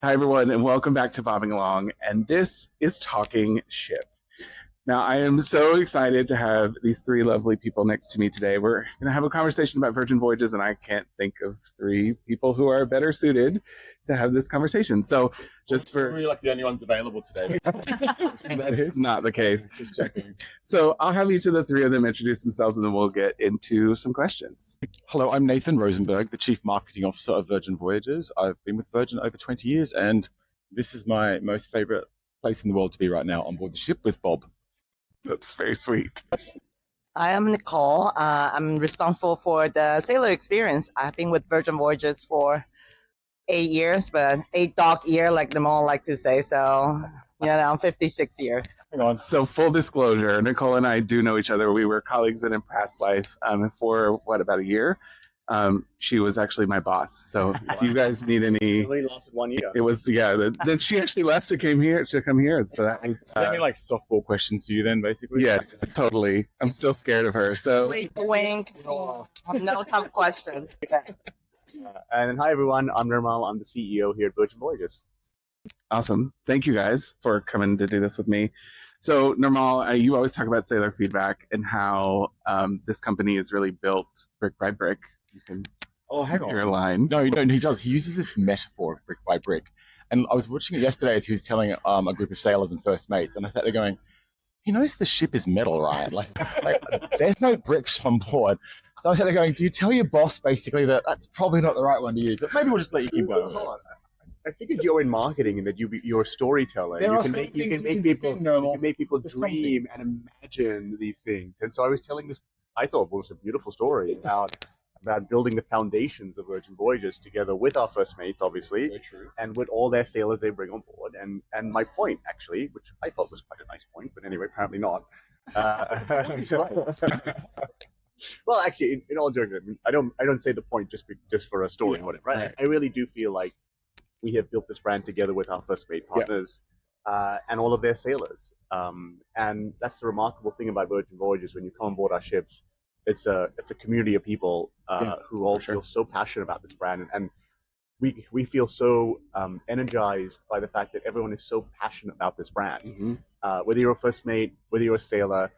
Hi, everyone, and welcome back to Bobbing Along. And this is Talking Ship. Now, I am so excited to have these three lovely people next to me today. We're going to have a conversation about Virgin Voyages, and I can't think of three people who are better suited to have this conversation. So, just for we're like the only ones available today. that's not the case. Just checking. So, I'll have each of the three of them introduce themselves, and then we'll get into some questions. Hello, I'm Nathan Rosenberg, the Chief Marketing Officer of Virgin Voyages. I've been with Virgin over 20 years, and this is my most favorite place in the world to be right now, on board the ship with Bob. That's very sweet. I am Nicole. I'm responsible for the sailor experience. I've been with Virgin Voyages for 8 years, but 8 dog year, like them all like to say. So, 56 years. Hang on. So, full disclosure, Nicole and I do know each other. We were colleagues in a past life for, about a year. She was actually my boss. So if you guys need any, It only lasted 1 year. it was then she actually left to come here. So that was Is there any like softball questions for you then, basically? yes, totally. I'm still scared of her. So Wink. No tough questions. And hi everyone, I'm Nirmal. I'm the CEO here at Virgin Voyages. awesome. Thank you guys for coming to do this with me. So Nirmal, you always talk about sailor feedback and how this company is really built brick by brick. You can hang hear a line. No, he does. He uses this metaphor, brick by brick. And I was watching it yesterday as he was telling a group of sailors and first mates, and I sat there going, he knows the ship is metal, right? Like there's no bricks on board. So I sat there going, do you tell your boss basically that that's probably not the right one to use? But maybe we'll just let you keep going. Hold on. I figured you're in marketing and that you're a storyteller. You can make people dream and imagine these things. And so I was telling this, I thought it was a beautiful story about building the foundations of Virgin Voyages together with our first mates, obviously, and with all their sailors they bring on board. And my point, actually, which I thought was quite a nice point, but anyway, apparently not. Well, actually, in all joking, I don't say the point just for a story or whatever. Right? I really do feel like we have built this brand together with our first mate partners and all of their sailors. And that's the remarkable thing about Virgin Voyages. When you come on board our ships, it's a community of people who all feel so passionate about this brand, and we feel so energized by the fact that everyone is so passionate about this brand. Mm-hmm. Whether you're a first mate, whether you're a sailor,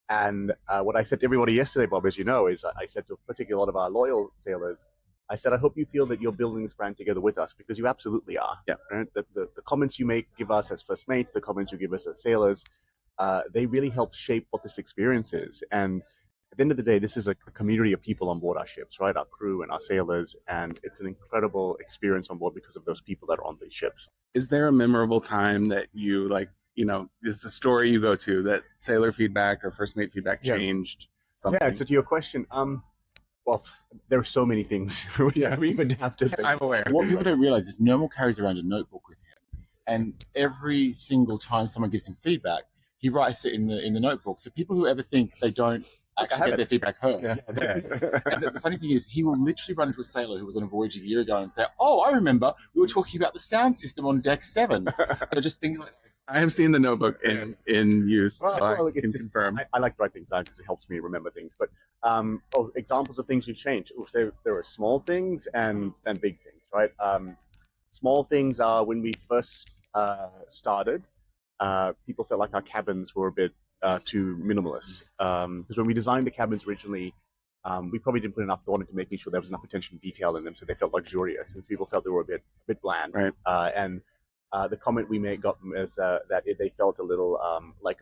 and what I said to everybody yesterday, Bob, as you know, is I said to particularly a lot of our loyal sailors, I said, I hope you feel that you're building this brand together with us, because you absolutely are. Yeah. Right? The comments you give us as first mates, the comments you give us as sailors, they really help shape what this experience is. And at the end of the day, this is a community of people on board our ships, right? Our crew and our sailors, and it's an incredible experience on board because of those people that are on these ships. Is there a memorable time that you it's a story you go to that sailor feedback or first mate feedback changed something? Yeah, so to your question, well, there are so many things. We even have to. I'm aware. What people don't realize is Nirmal carries around a notebook with him, and every single time someone gives him feedback, he writes it in the notebook. So people who ever think they don't actually get their feedback heard. Yeah. And the funny thing is, he will literally run into a sailor who was on a voyage a year ago and say, "Oh, I remember we were talking about the sound system on deck 7." So just things like that. I have seen the notebook in use. Well, so I can confirm. I like to write things down because it helps me remember things. But examples of things we changed. There are small things and big things, right? Small things are when we first started, people felt like our cabins were a bit too minimalist. Because when we designed the cabins originally, we probably didn't put enough thought into making sure there was enough attention to detail in them, so they felt luxurious, and people felt they were a bit bland. Right. And the comment we got is that they felt a little like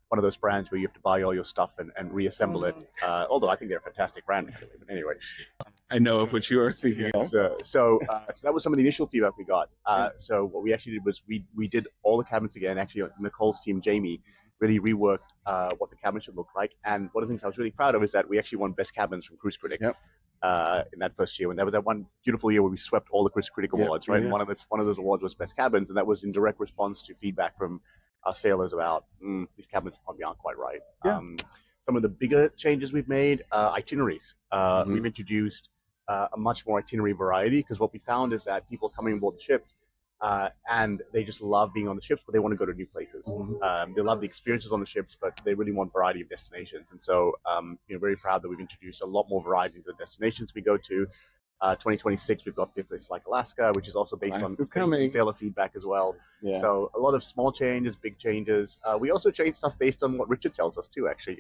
one of those brands where you have to buy all your stuff and reassemble it. Although I think they're a fantastic brand, actually. But anyway, I know of what you are speaking of. So that was some of the initial feedback we got. So what we actually did was we did all the cabins again. Actually, Nicole's team, Jamie, really reworked what the cabin should look like. And one of the things I was really proud of is that we actually won Best Cabins from Cruise Critic. Yep. In that first year, when there was that one beautiful year where we swept all the Cruise Critic awards, right? And one of those awards was Best Cabins, and that was in direct response to feedback from our sailors about these cabins probably aren't quite right. Yeah. Some of the bigger changes we've made, itineraries. We've introduced a much more itinerary variety, because what we found is that people coming aboard the ships and they just love being on the ships, but they want to go to new places. They love the experiences on the ships, but they really want variety of destinations. And so, very proud that we've introduced a lot more variety to the destinations we go to. 2026, we've got places like Alaska, which is also based on sailor feedback as well. Yeah. So a lot of small changes, big changes. We also change stuff based on what Richard tells us too. Actually,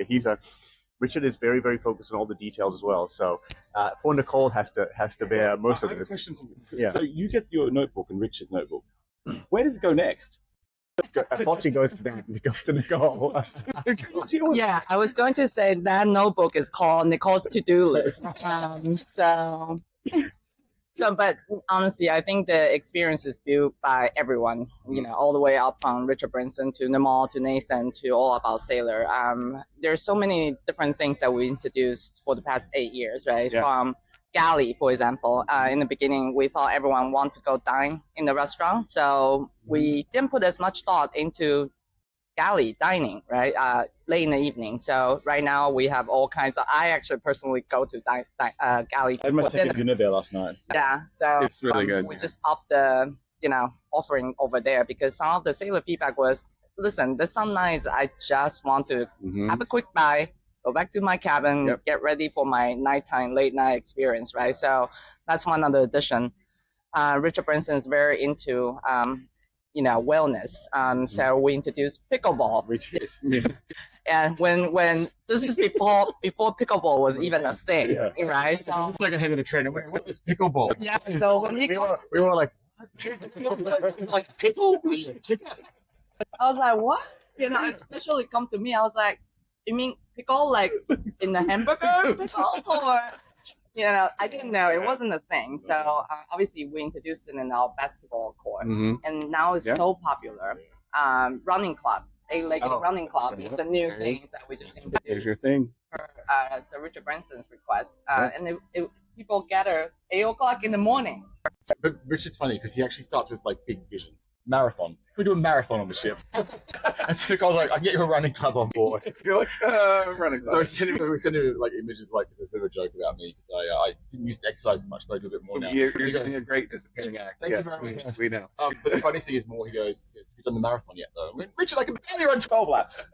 Richard is very, very focused on all the details as well. So poor Nicole has to bear most of this. Yeah. So you get your notebook and Richard's notebook. Where does it go next? Unfortunately, goes to Nicole. Yeah, I was going to say that notebook is called Nicole's to-do list. But honestly, I think the experience is built by everyone, all the way up from Richard Branson to Nirmal to Nathan to all about Sailor. There's so many different things that we introduced for the past 8 years, right? Yeah. From galley, for example. In the beginning, we thought everyone wanted to go dine in the restaurant, so we didn't put as much thought into galley dining, right? Late in the evening. So right now we have all kinds of. I actually personally go to galley. I had my second dinner there last night. Yeah, so It's really good. We just upped the offering over there because some of the sailor feedback was, listen, there's some nights I just want to have a quick buy, go back to my cabin, get ready for my nighttime, late night experience, right? So that's one other addition. Richard Branson is very into wellness. So we introduced pickleball. And when this is before pickleball was even a thing, right? So It's like ahead of the trend. What's this pickleball? yeah. So when we were like, like pickle? I was like, what? Especially come to me, I was like, you mean pickle like in the hamburger pickle or? I didn't know. It wasn't a thing. So obviously we introduced it in our basketball court. And now it's so popular. Running club, eight-legged running club. It's a new thing that we just introduced. Here's your thing. So Richard Branson's request. And people gather 8 o'clock in the morning. But Richard's funny because he actually starts with like big vision. Marathon. We do a marathon on the ship. And so I was like, I can get you a running club on board. You're like, running So we send him like images like there's a bit of a joke about me because I didn't used to exercise as much, but I do a bit more now. You're doing a great disappearing act. Thank you Yes, very much. we know. But the funny thing is more, he goes, have you done the marathon yet though? I went, Richard, I can barely run 12 laps.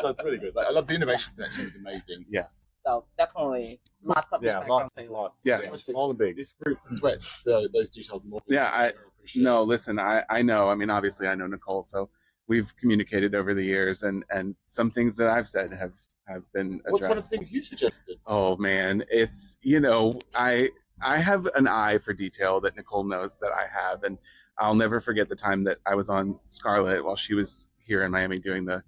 So it's really good. Like, I love the innovation connection, it's amazing. Yeah. So definitely lots of feedback from sailors. lots. Yeah. Small and big. This group sweats those details more. Yeah, No, listen, I know. I mean, obviously, I know Nicole, so we've communicated over the years, and some things that I've said have been addressed. What's one of the things you suggested? Oh man, it's I have an eye for detail that Nicole knows that I have, and I'll never forget the time that I was on Scarlet while she was here in Miami doing the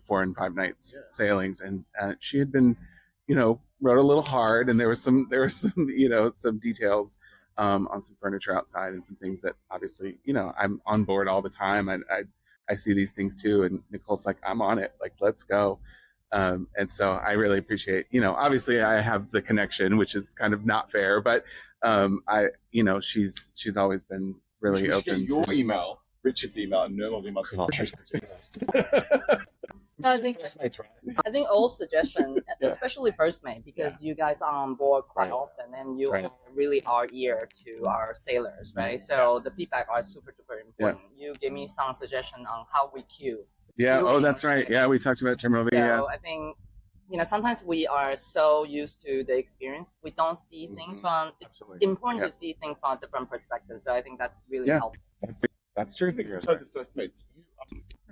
4 and 5 nights sailings, and she had been, rode a little hard, and there was some some details. On some furniture outside and some things that obviously, I'm on board all the time. I see these things too. And Nicole's like, I'm on it. Like, let's go. And so I really appreciate, obviously I have the connection, which is kind of not fair, but she's always been really open. Get your email, Richard's email, and Nirmal's email. I think all suggestions, especially first mate, because you guys are on board quite often and you really are ear to our sailors, right? So the feedback are super duper important. You give me some suggestion on how we queue. Yeah. Oh, that's right. Yeah, we talked about terminology. So I think sometimes we are so used to the experience, we don't see things from. It's important to see things from a different perspective. So I think that's really helpful. That's true.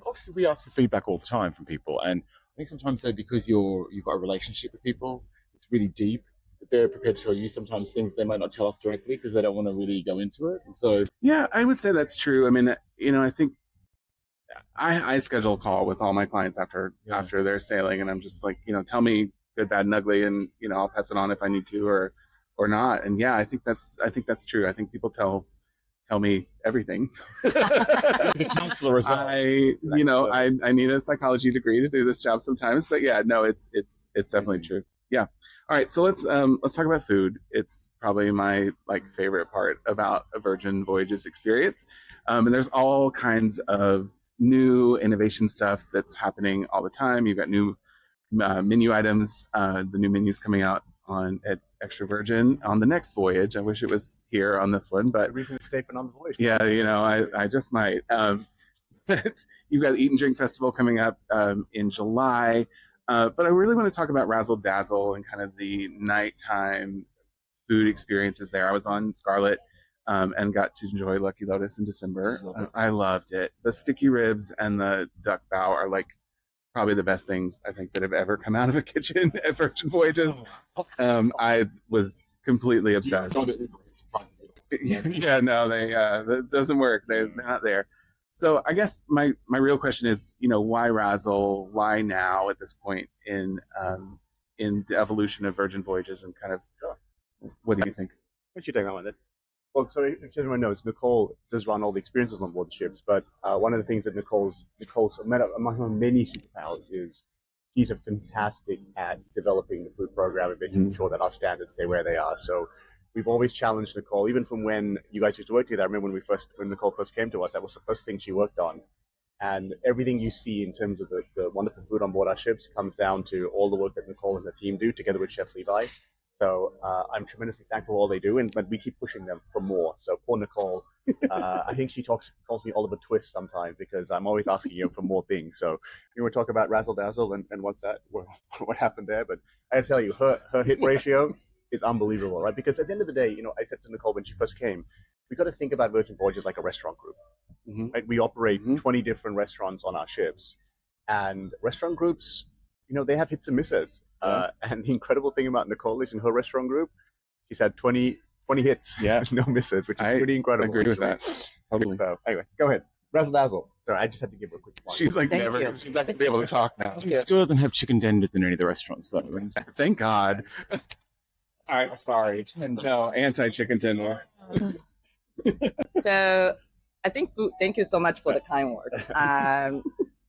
Obviously, we ask for feedback all the time from people, and I think sometimes because you've got a relationship with people, it's really deep. That they're prepared to tell you sometimes things they might not tell us directly because they don't want to really go into it. And so, yeah, I would say that's true. I mean, I think I schedule a call with all my clients after they're sailing, and I'm just like, tell me good, bad, and ugly, and I'll pass it on if I need to or not. And yeah, I think that's true. I think people tell me everything. Counselor as well. I need a psychology degree to do this job sometimes, but yeah, no, it's definitely true. Yeah. All right, so let's talk about food. It's probably my favorite part about a Virgin Voyages experience, and there's all kinds of new innovation stuff that's happening all the time. You've got new menu items. The new menus coming out at Extra Virgin on the next voyage. I wish it was here on this one, but reason to stay for on the voyage. Yeah, I just might. But you've got the Eat and Drink Festival coming up in July. But I really want to talk about Razzle Dazzle and kind of the nighttime food experiences there. I was on Scarlet and got to enjoy Lucky Lotus in December. I loved it. The sticky ribs and the duck bao are like probably the best things I think that have ever come out of a kitchen at Virgin Voyages. I was completely obsessed. Yeah, no, that doesn't work. They're not there. So I guess my real question is, why Razzle? Why now at this point in the evolution of Virgin Voyages, and kind of what do you think? Why don't you take that one then? Well, so if everyone knows, Nicole does run all the experiences on board the ships, but one of the things that Nicole's among her many superpowers is she's a fantastic at developing the food program and making sure that our standards stay where they are. So we've always challenged Nicole, even from when you guys used to work together. I remember when Nicole first came to us, that was the first thing she worked on. And everything you see in terms of the wonderful food on board our ships comes down to all the work that Nicole and the team do together with Chef Levi. So I'm tremendously thankful for all they do, but we keep pushing them for more. So poor Nicole, I think she calls me Oliver Twist sometimes because I'm always asking her for more things. So we want to talk about Razzle Dazzle and what's that? What happened there? But I tell you, her hit ratio is unbelievable, right? Because at the end of the day, I said to Nicole when she first came, we got to think about Virgin Voyages like a restaurant group. Right? We operate 20 different restaurants on our ships, and restaurant groups, they have hits and misses. And the incredible thing about Nicole is in her restaurant group, she's had 20 hits, no misses, which is pretty incredible. I agree with that. Totally. So anyway, go ahead. Razzle Dazzle. Sorry, I just had to give her a quick plug. She's like Thank never. you. She's not gonna be able to talk now. It still doesn't have chicken tenders in any of the restaurants, though. Thank God. I'm sorry. No, anti-chicken tender. So I think food. Thank you so much for the kind words.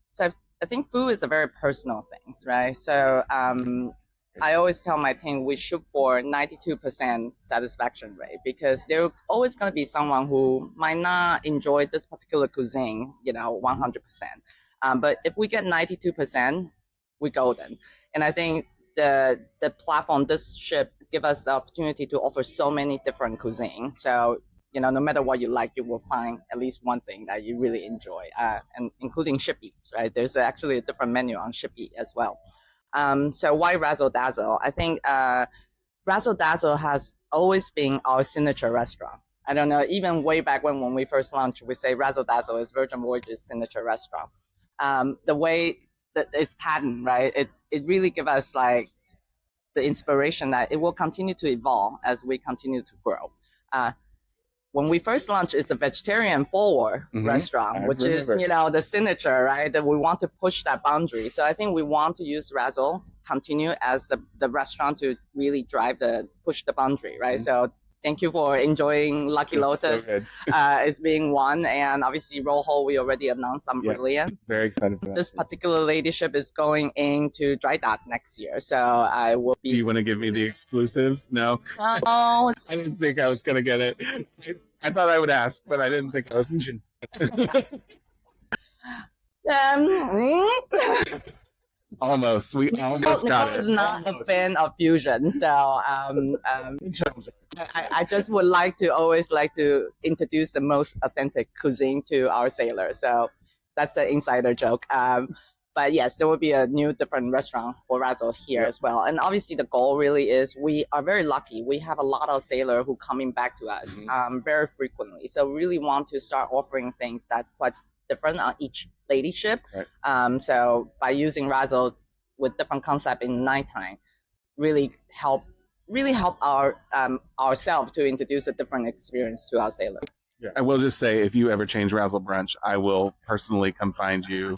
So I think food is a very personal thing, right? So I always tell my team we shoot for 92% satisfaction rate because there's always going to be someone who might not enjoy this particular cuisine, 100%. But if we get 92%, we golden. And I think the platform, this ship, give us the opportunity to offer so many different cuisines. So no matter what you like, you will find at least one thing that you really enjoy, and including ship eats, right? There's actually a different menu on ship eat as well. So why Razzle Dazzle? I think Razzle Dazzle has always been our signature restaurant. I don't know, even way back when we first launched, we say Razzle Dazzle is Virgin Voyage's signature restaurant. The way that it's patterned, right? It really gives us like the inspiration that it will continue to evolve as we continue to grow. When we first launched, it's a vegetarian forward restaurant, which is, the signature, right? That we want to push that boundary. So I think we want to use Razzle, continue as the restaurant to really push the boundary, right? So thank you for enjoying Lucky Lotus. So as being one, and obviously Rojo, we already announced. I'm brilliant. Very excited for that. This particular ladyship is going into dry dock next year, so I will be. Do you want to give me the exclusive? No. No, I didn't think I was gonna get it. I thought I would ask, but I didn't think I was. Almost. We almost got Nicole it. is not a fan of fusion, so I just would always like to introduce the most authentic cuisine to our sailors. So that's an insider joke. But yes, there will be a new different restaurant for Razzle here as well. And obviously the goal really is we are very lucky. We have a lot of sailors who coming back to us very frequently. So we really want to start offering things that's quite different on each lady ship. Right. So by using Razzle with different concept in nighttime, really help our ourselves to introduce a different experience to our sailors. Yeah. I will just say, if you ever change Razzle Brunch, I will personally come find you.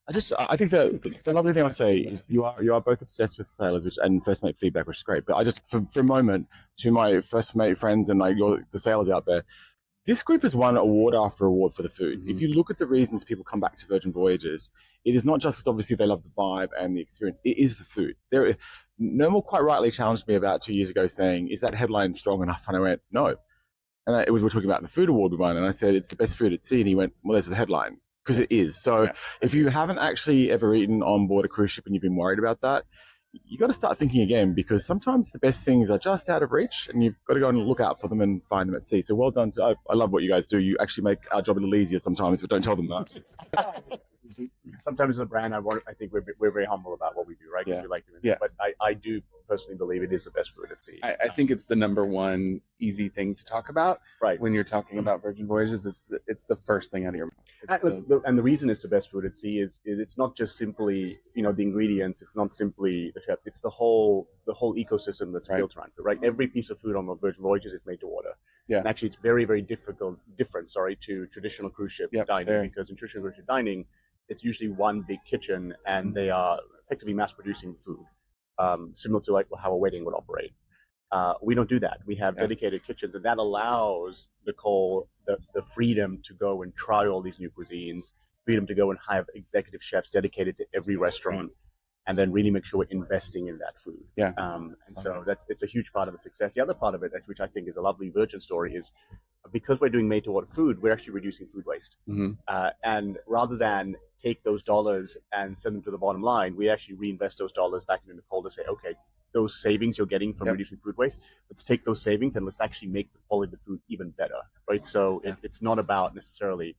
I think the lovely thing I say is you are both obsessed with sailors, and first mate feedback, which is great. But I just for a moment, to my first mate friends and the sailors out there, this group has won award after award for the food. If you look at the reasons people come back to Virgin Voyages, it is not just because obviously they love the vibe and the experience. It is the food. Nirmal quite rightly challenged me about 2 years ago saying, is that headline strong enough? And I went, no. And we were talking about the food award we won, and I said, it's the best food at sea. And he went, well, there's the headline. Because it is. So if you haven't actually ever eaten on board a cruise ship and you've been worried about that, you got to start thinking again, because sometimes the best things are just out of reach and you've got to go and look out for them and find them at sea. So well done. I love what you guys do. You actually make our job a little easier sometimes, but don't tell them that. Sometimes as a brand, I think we're very humble about what we do, right? Because we like doing it. But I do personally believe it is the best food at sea. I think it's the number one easy thing to talk about Right. when you're talking about Virgin Voyages. It's the first thing out of your mouth. And the reason it's the best food at sea is it's not just simply the ingredients. It's not simply the chef. It's the whole ecosystem that's built around it. Right. Every piece of food on Virgin Voyages is made to order. Yeah. And actually, it's very, very different. To traditional cruise ship dining, because in traditional cruise ship dining, it's usually one big kitchen, and they are effectively mass producing food, similar to like how a wedding would operate. We don't do that. We have dedicated kitchens, and that allows Nicole the freedom to go and try all these new cuisines, freedom to go and have executive chefs dedicated to every restaurant, and then really make sure we're investing in that food. Yeah. And so it's a huge part of the success. The other part of it, which I think is a lovely Virgin story, is because we're doing made-to-order food, we're actually reducing food waste. Mm-hmm. And rather than take those dollars and send them to the bottom line, we actually reinvest those dollars back into Nicole to say, okay, those savings you're getting from reducing food waste, let's take those savings and let's actually make the quality of the food even better, right? So it's not about necessarily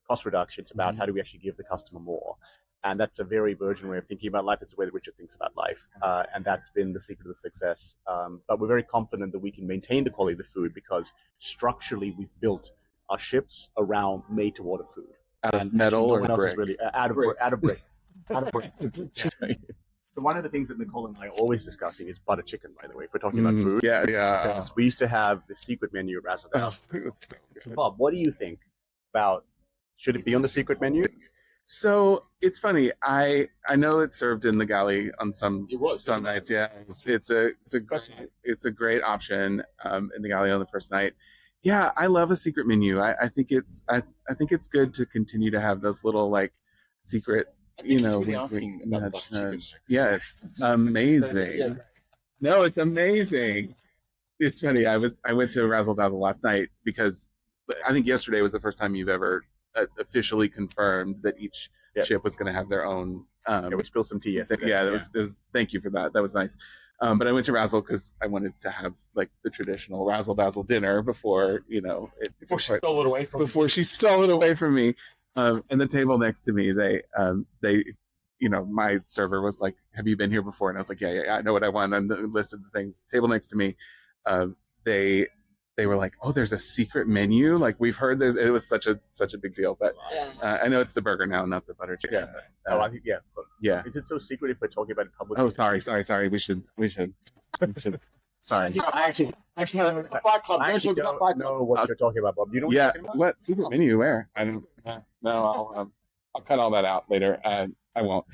cost reduction. It's about how do we actually give the customer more. And that's a very Virgin way of thinking about life. It's the way that Richard thinks about life. And that's been the secret of the success. But we're very confident that we can maintain the quality of the food because structurally we've built our ships around made-to-order food. Out of metal or brick? Out of brick. Out of brick. So one of the things that Nicole and I are always discussing is butter chicken, by the way, if we're talking about food. Yeah. Because we used to have the secret menu at Razzle Dazzle. It was so good. So Bob, what do you think about, should it be on the secret menu? So it's funny. I know it's served in the galley on some nights. Yeah, it's a great option in the galley on the first night. Yeah, I love a secret menu. I think it's good to continue to have those little like secret. Really asking about butter chicken. Yeah, it's amazing. No, it's amazing. It's funny. I went to Razzle Dazzle last night because I think yesterday was the first time you've ever officially confirmed that each ship was going to have their own. We spilled some tea yesterday. Yeah, that was. Thank you for that. That was nice. But I went to Razzle because I wanted to have like the traditional Razzle Dazzle dinner before before she stole it away from me. And the table next to me, they my server was like, "Have you been here before?" And I was like, "Yeah, I know what I want." And the list of the things. Table next to me, they were like, "Oh, there's a secret menu." Like we've heard there's. It was such a big deal, but I know it's the burger now, not the butter chicken. Yeah. I think yeah. Is it so secret if we're talking about it publicly? Oh, sorry. We should. Sorry. I actually don't know what you're talking about, Bob. You know what you're talking about? What secret menu? Where? I don't. No, I'll cut all that out later. I won't.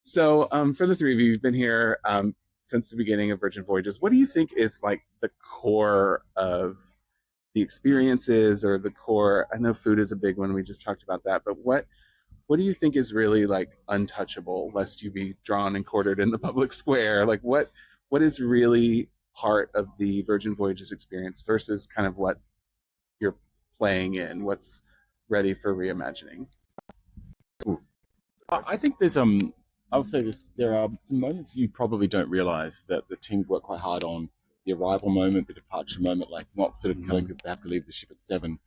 So, for the three of you, you've been here since the beginning of Virgin Voyages. What do you think is like the core of the experiences, or the core? I know food is a big one. We just talked about that, but what do you think is really like untouchable, lest you be drawn and quartered in the public square? Like what is really part of the Virgin Voyages experience versus kind of what you're playing in? What's ready for reimagining? I think there's I would say this. There are some moments you probably don't realize that the team work quite hard on. The arrival moment, the departure moment, like not sort of telling people they have to leave the ship at 7.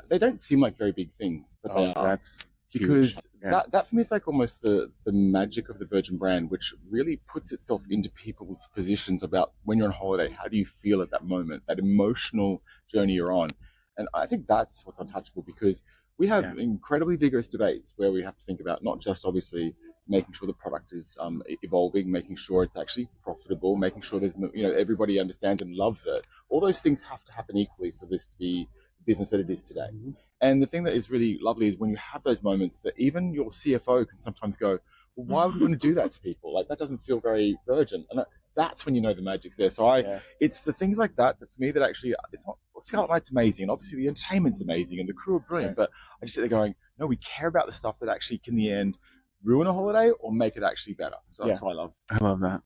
They don't seem like very big things, but they are. That's because huge. Yeah. that for me is like almost the magic of the Virgin brand, which really puts itself into people's positions about when you're on holiday. How do you feel at that moment, that emotional journey you're on? And I think that's what's untouchable, because we have incredibly vigorous debates where we have to think about not just obviously making sure the product is evolving, making sure it's actually profitable, making sure there's everybody understands and loves it. All those things have to happen equally for this to be the business that it is today. Mm-hmm. And the thing that is really lovely is when you have those moments that even your CFO can sometimes go, well, why would we want to do that to people? Like that doesn't feel very Virgin. And that's when you know the magic's there. So it's the things like that for me that actually, it's not, Scarlet Night's amazing, and obviously the entertainment's amazing and the crew are brilliant, but I just sit there going, no, we care about the stuff that actually can in the end ruin a holiday or make it actually better. So that's what I love. I love that.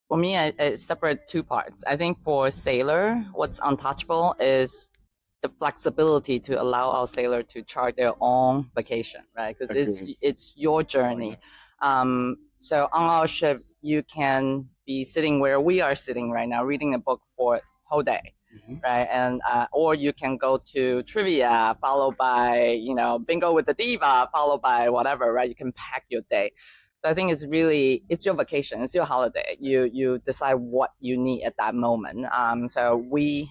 For me, I separate two parts. I think for sailor, what's untouchable is the flexibility to allow our sailor to chart their own vacation, right? Because it's your journey. So on our ship, you can be sitting where we are sitting right now, reading a book for a whole day, right? And or you can go to trivia, followed by bingo with the diva, followed by whatever, right? You can pack your day. So I think it's your vacation, it's your holiday. You decide what you need at that moment. So we,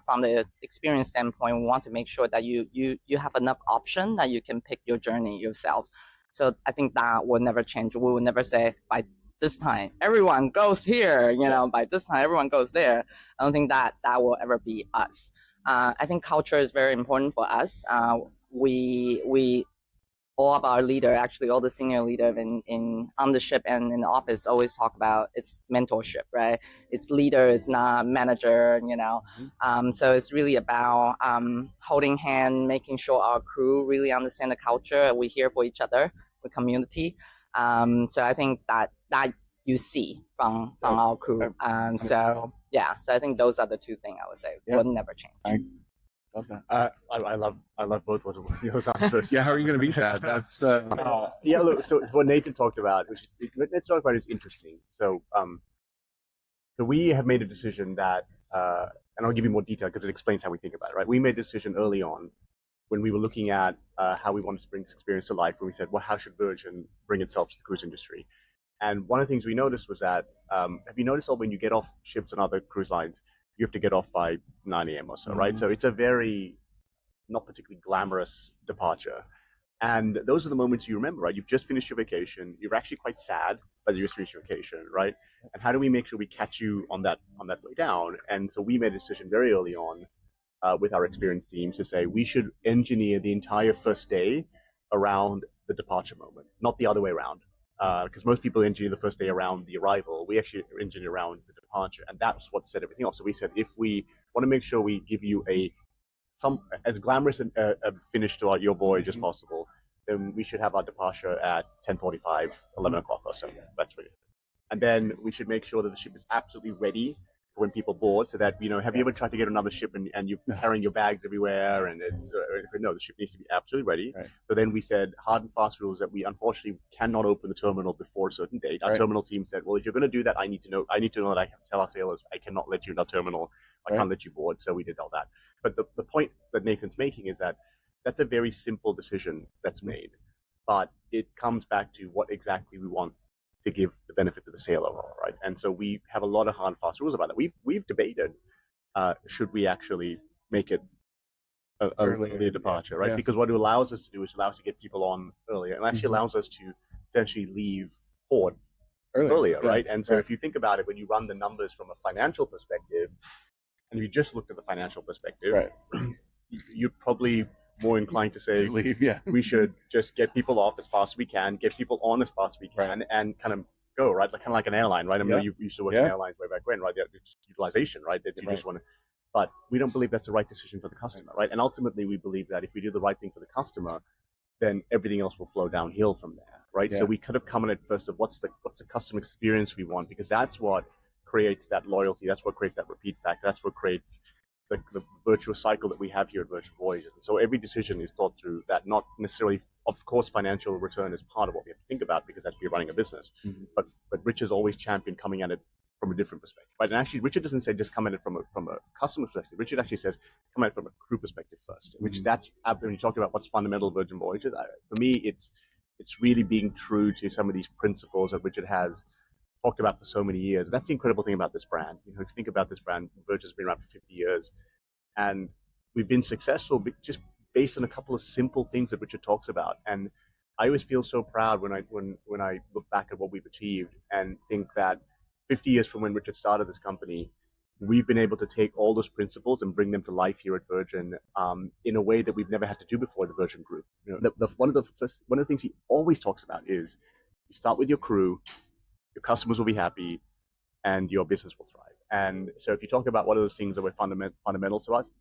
from the experience standpoint, we want to make sure that you have enough option that you can pick your journey yourself. So I think that will never change. We will never say by this time everyone goes here, by this time everyone goes there. I don't think that will ever be us. I think culture is very important for us. We all of our leader, actually all the senior leader on the ship and in the office always talk about it's mentorship, right? It's leader, it's not manager, So it's really about holding hand, making sure our crew really understand the culture. We're here for each other, the community. So I think that you see from our crew. So I think those are the two things I would say will never change. Love that. I love both of those answers. Yeah, how are you going to beat that? That's look. So what Nathan talked about, is interesting. So so we have made a decision that, and I'll give you more detail because it explains how we think about it. Right, we made a decision early on when we were looking at how we wanted to bring this experience to life. When we said, well, how should Virgin bring itself to the cruise industry? And one of the things we noticed was that, have you noticed that when you get off ships on other cruise lines, you have to get off by 9 a.m. or so, right? So it's a very not particularly glamorous departure. And those are the moments you remember, right? You've just finished your vacation. You're actually quite sad, but you just finished your vacation, right? And how do we make sure we catch you on that way down? And so we made a decision very early on with our experienced teams to say we should engineer the entire first day around the departure moment, not the other way around. Because most people engineer the first day around the arrival. We actually engineer around the departure, and that's what set everything off. So we said, if we want to make sure we give you some as glamorous a finish to your voyage as possible, then we should have our departure at 10:45, 11 o'clock or so. That's what it is. And then we should make sure that the ship is absolutely ready for when people board, so that, have you ever tried to get another ship and you're carrying your bags everywhere, and it's no, the ship needs to be absolutely ready. Right. So then we said hard and fast rules that we unfortunately cannot open the terminal before a certain date. Our terminal team said, well, if you're going to do that, I need to know that I have to tell our sailors I cannot let you in the terminal. I can't let you board. So we did all that. But the point that Nathan's making is that that's a very simple decision that's made, but it comes back to what exactly we want to give the benefit to the sailor, right? And so we have a lot of hard and fast rules about that. We've debated should we actually make it an earlier departure, right? Because what it allows us to do is allows us to get people on earlier, and actually allows us to potentially leave port earlier, right? And so if you think about it, when you run the numbers from a financial perspective, and you just looked at the financial perspective, you're probably more inclined to say we should just get people off as fast as we can, get people on as fast as we can, and kind of go, right? Kind of like an airline, right? I know you used to work in airlines way back when, right? It's utilization, right? That you just want to, but we don't believe that's the right decision for the customer, right? And ultimately, we believe that if we do the right thing for the customer, then everything else will flow downhill from there, right? So we could have come in at first of what's the customer experience we want, because that's what creates that loyalty, that's what creates that repeat factor, that's what creates the virtuous cycle that we have here at Virgin Voyages. And so every decision is thought through that, not necessarily, of course, financial return is part of what we have to think about because that's we're running a business. But Richard's always championed coming at it from a different perspective, right? And actually, Richard doesn't say just come at it from a customer perspective. Richard actually says come at it from a crew perspective first, which that's when you talk about what's fundamental Virgin Voyages. For me, it's really being true to some of these principles that Richard has talked about for so many years. That's the incredible thing about this brand. If you think about this brand, Virgin's been around for 50 years, and we've been successful just based on a couple of simple things that Richard talks about. And I always feel so proud when I look back at what we've achieved and think that 50 years from when Richard started this company, we've been able to take all those principles and bring them to life here at Virgin in a way that we've never had to do before the Virgin Group. One of the things he always talks about is you start with your crew, your customers will be happy, and your business will thrive. And so if you talk about what are those things that were fundamental to us,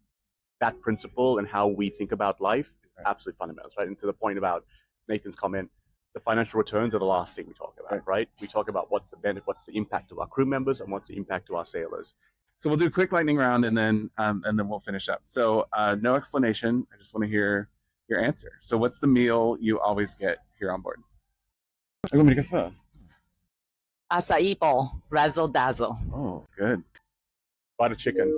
that principle and how we think about life is absolutely fundamental, right? And to the point about Nathan's comment, the financial returns are the last thing we talk about, right? We talk about what's the benefit, what's the impact to our crew members, and what's the impact to our sailors. So we'll do a quick lightning round and then we'll finish up. So no explanation. I just want to hear your answer. So what's the meal you always get here on board? I want me to go first. Acai bowl, razzle dazzle. Oh, good. Butter chicken,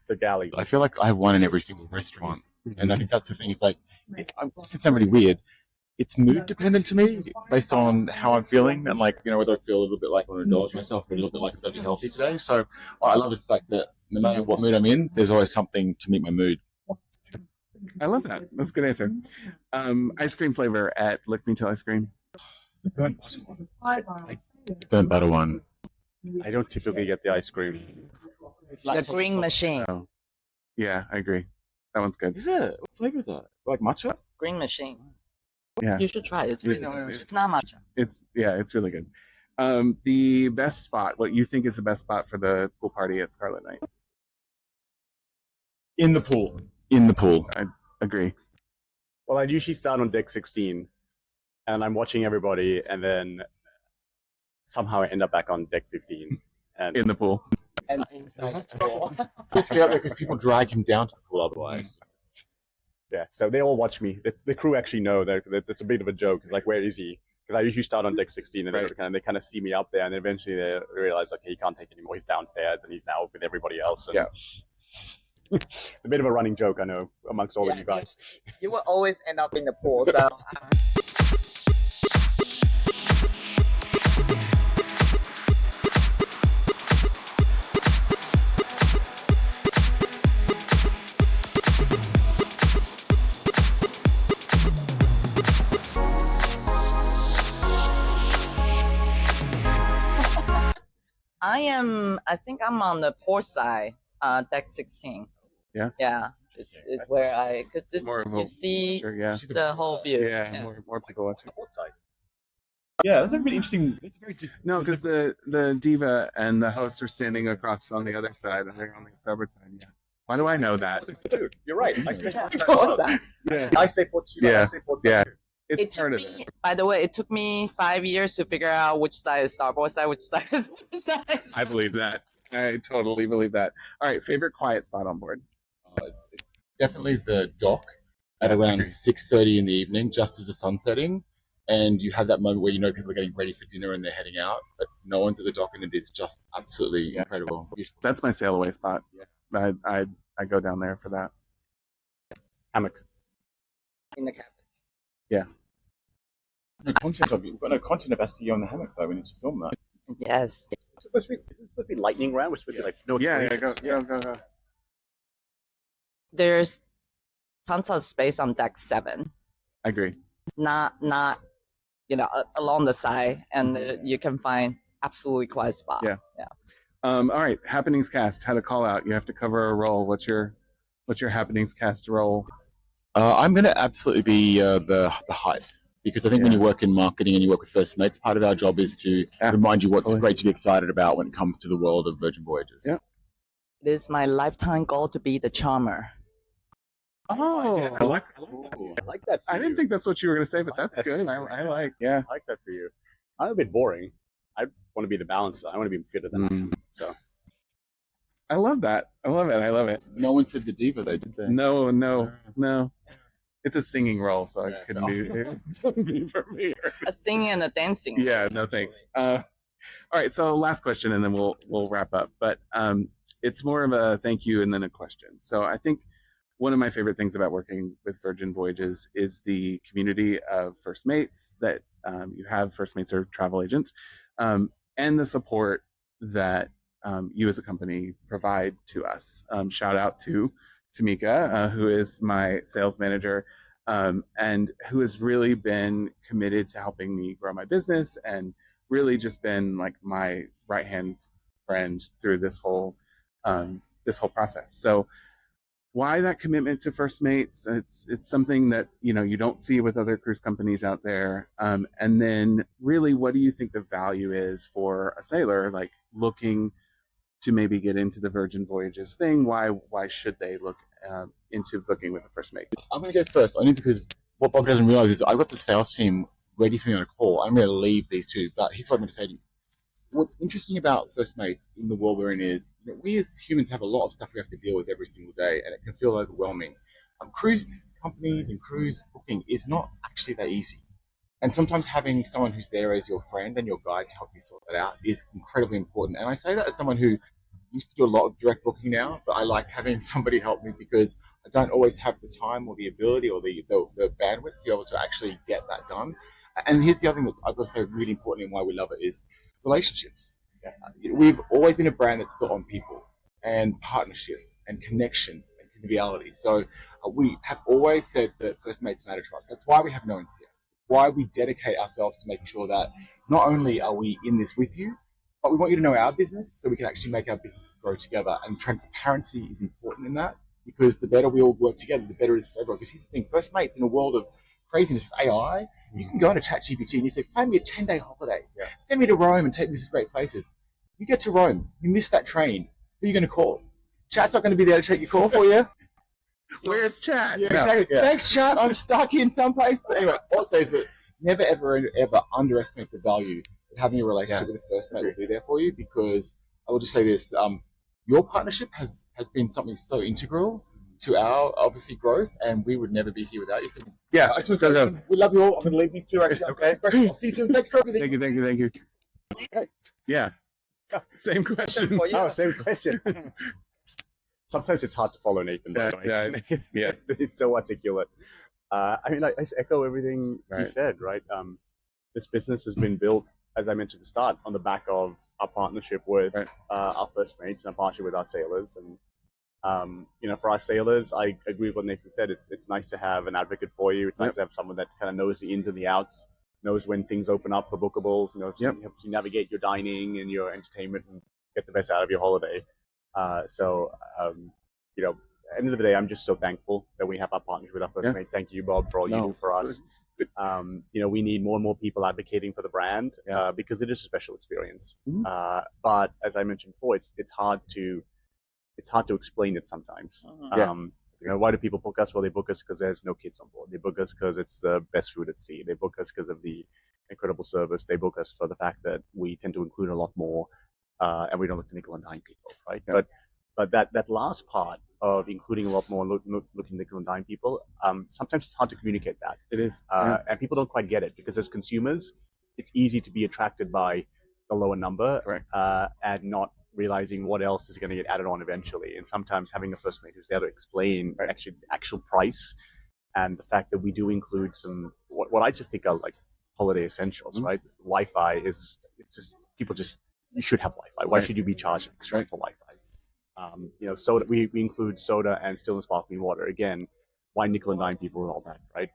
the galley. I feel like I have one in every single restaurant. And I think that's the thing. It's like, I'm going to sound really weird. it's mood dependent to me, based on how I'm feeling, and like, whether I feel a little bit like I want to indulge myself or a little bit like I'm going to be healthy today. So what I love is the fact that no matter what mood I'm in, there's always something to meet my mood. I love that. That's a good answer. Ice cream flavor at Lick Me Till Ice Cream. The burnt butter one. I don't typically get the ice cream. The green machine. Oh, yeah, I agree. That one's good. Is it? What flavor is that? Like matcha? Green machine. Yeah. You should try it. It's really It's- it's not much. It's really good. The best spot. What you think is the best spot for the pool party at Scarlet Night? In the pool. In the pool. I agree. Well, I usually start on deck 16, and I'm watching everybody, and then somehow I end up back on deck 15. And In the pool. And Just be out there because people drag him down to the pool otherwise. yeah, so they all watch me. The crew actually know that it's a bit of a joke. It's like, where is he? Because I usually start on deck 16, and Right. they kind of see me up there, and eventually they realize, okay, he can't take anymore. He's downstairs, and he's now with everybody else. And Yeah. it's a bit of a running joke, I know, amongst all of you guys. you will always end up in the pool. So I think I'm on the port side, deck 16. Yeah? Yeah. It's where because More of a you see Sure, yeah. the whole view. Yeah, more people watching. Yeah, that's a really interesting. It's very different. No, because the diva and the host are standing across on the other side, and they're on the starboard side. Yeah. Why do I know that? Dude, you're right. I say What's that? Yeah. I say Portugal. Yeah. I say Portugal. Yeah. It's It part took of me, it. by the way, it took me 5 years to figure out which side is starboard side, which side is port side. I believe that. I totally believe that. All right, favorite quiet spot on board. It's definitely the dock at around 6:30 in the evening, just as the sun's setting, and you have that moment where people are getting ready for dinner and they're heading out, but no one's at the dock, and it is just absolutely incredible. Beautiful. That's my sail away spot. Yeah. I go down there for that. Hammock. In the cabin. No content of you. We've got no content of us on the hammock though. We need to film that. Yes. It's supposed to be lightning round. We're supposed to be like, no Yeah, explanation. go. There's tons of space on deck 7. I agree. Not along the side, and you can find absolutely quiet spot. Yeah. All right, happenings cast. How to call out? You have to cover a role. What's your happenings cast role? I'm going to absolutely be the hype, because I think when you work in marketing and you work with First Mates, part of our job is to remind you what's Totally. great to be excited about when it comes to the world of Virgin Voyages. Yeah. It is my lifetime goal to be the charmer. Oh, I like that. For I didn't you. think that's what you were going to say, but that's that. good. I like, yeah. I like that for you. I'm a bit boring. I want to be the balancer. I want to be fitter than I am. So I love that. I love it. No one said the diva though, did they? No. It's a singing role, so Yeah. it couldn't be, it couldn't be for me. A singing and a dancing. Yeah, no thanks. All right, so last question, and then we'll wrap up. But it's more of a thank you and then a question. So I think one of my favorite things about working with Virgin Voyages is the community of First Mates that you have. First Mates are travel agents, and the support that you as a company provide to us. Shout out to Tamika, who is my sales manager, and who has really been committed to helping me grow my business and really just been like my right hand friend through this whole process. So why that commitment to First Mates? It's something that you don't see with other cruise companies out there. And then really, what do you think the value is for a sailor like looking to maybe get into the Virgin Voyages thing? Why should they look into booking with a First Mate? I'm going to go first, only because what Bob doesn't realize is I've got the sales team ready for me on a call. I'm going to leave these two, but here's what I'm going to say to you. What's interesting about First Mates in the world we're in is we as humans have a lot of stuff we have to deal with every single day, and it can feel overwhelming. Cruise companies and cruise booking is not actually that easy. And sometimes having someone who's there as your friend and your guide to help you sort that out is incredibly important. And I say that as someone who used to do a lot of direct booking now, but I like having somebody help me because don't always have the time or the ability or the bandwidth to be able to actually get that done. And here's the other thing that I've got to say really important and why we love it is relationships. We've always been a brand that's built on people and partnership and connection and conviviality. So we have always said that first mates matter to us. That's why we have no NCS. Why we dedicate ourselves to making sure that not only are we in this with you, but we want you to know our business so we can actually make our businesses grow together. And transparency is important in that, because the better we all work together, the better it is for everyone. Because here's the thing, first mates in a world of craziness with AI, you can go into ChatGPT and you say, plan me a 10-day holiday. Yeah. Send me to Rome and take me to great places. You get to Rome, you miss that train. Who are you going to call? Chat's not going to be there to take your call for you. Where's Chat? Yeah, exactly. Yeah. Thanks, Chat. I'm stuck in some place. But anyway, all I'd say is that never, ever underestimate the value of having a relationship with a first mate will be there for you, because I will just say this, your partnership has been something so integral to our, obviously, growth, and we would never be here without you. So, Yeah, I just want to say, we love you all. I'm going to leave these two actually. Okay. I'll see you soon. Thanks for everything. Thank you. Yeah. Same question. For you. Oh, same question. Sometimes it's hard to follow Nathan. Yeah, Right? yeah. It's so articulate. I mean, I just echo everything he Right. said, right? This business has been built, as I mentioned at the start, on the back of our partnership with Right. our first mates and our partnership with our sailors. And, for our sailors, I agree with what Nathan said. It's nice to have an advocate for you. It's nice to have someone that kind of knows the ins and the outs, knows when things open up for bookables, helps you navigate your dining and your entertainment and get the best out of your holiday. At the end of the day, I'm just so thankful that we have our partnership with our first mates. Thank you, Bob, for all you do for us. We need more and more people advocating for the brand because it is a special experience. Mhm. But as I mentioned before, it's hard to explain it sometimes. Why do people book us? Well, they book us because there's no kids on board. They book us because it's the best food at sea. They book us because of the incredible service. They book us for the fact that we tend to include a lot more, and we don't look to nickel and dime people, right? Yeah. But that last part of including a lot more looking nickel and dime people, sometimes it's hard to communicate that. It is. And people don't quite get it, because as consumers, it's easy to be attracted by the lower number, Correct. and not realizing what else is going to get added on eventually. And sometimes having a first mate who's there to explain actually the actual price and the fact that we do include some what I just think are like holiday essentials, right? Wi-Fi is you should have Wi-Fi. Why should you be charged extra for Wi-Fi? Soda, we include soda and still and sparkling water. Again, why nickel and dime people and all that, right?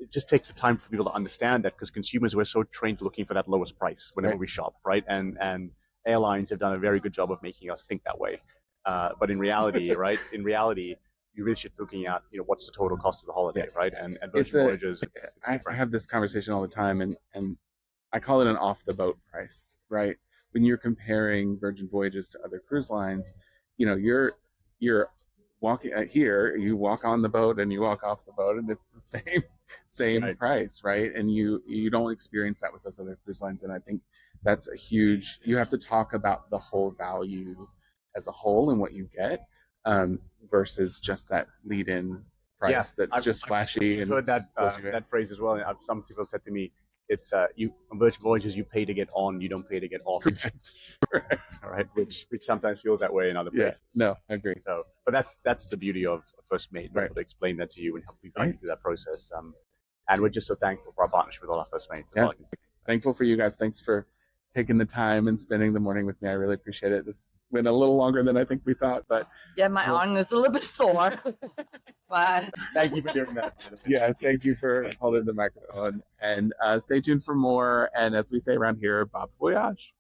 It just takes the time for people to understand that, because consumers, we're so trained looking for that lowest price whenever we shop, right? And airlines have done a very good job of making us think that way. But in reality, right? In reality, you really should be looking at, what's the total cost of the holiday, right? And Virgin Voyages, it's I different. have this conversation all the time, and I call it an off the boat price, right? When you're comparing Virgin Voyages to other cruise lines, you're walking here, you walk on the boat and you walk off the boat, and it's the same Right. price, right? And you don't experience that with those other cruise lines. And I think that's a huge, you have to talk about the whole value as a whole and what you get, versus just that lead-in price that's just flashy. I've And heard that phrase as well. And some people said to me, it's on Virgin Voyages, you pay to get on, you don't pay to get off. Correct. All right, which sometimes feels that way in other Yeah, places. no, I agree. So, but that's the beauty of First Mate, Right. able to explain that to you and help you guide you through that process. And we're just so thankful for our partnership with all our First Mates. Yeah. Thankful for you guys. Thanks for taking the time and spending the morning with me. I really appreciate it. This went a little longer than I think we thought, but Yeah, my arm is a little bit sore. But Thank you for doing that. yeah, thank you for holding the microphone. And stay tuned for more. And as we say around here, Bob Voyage.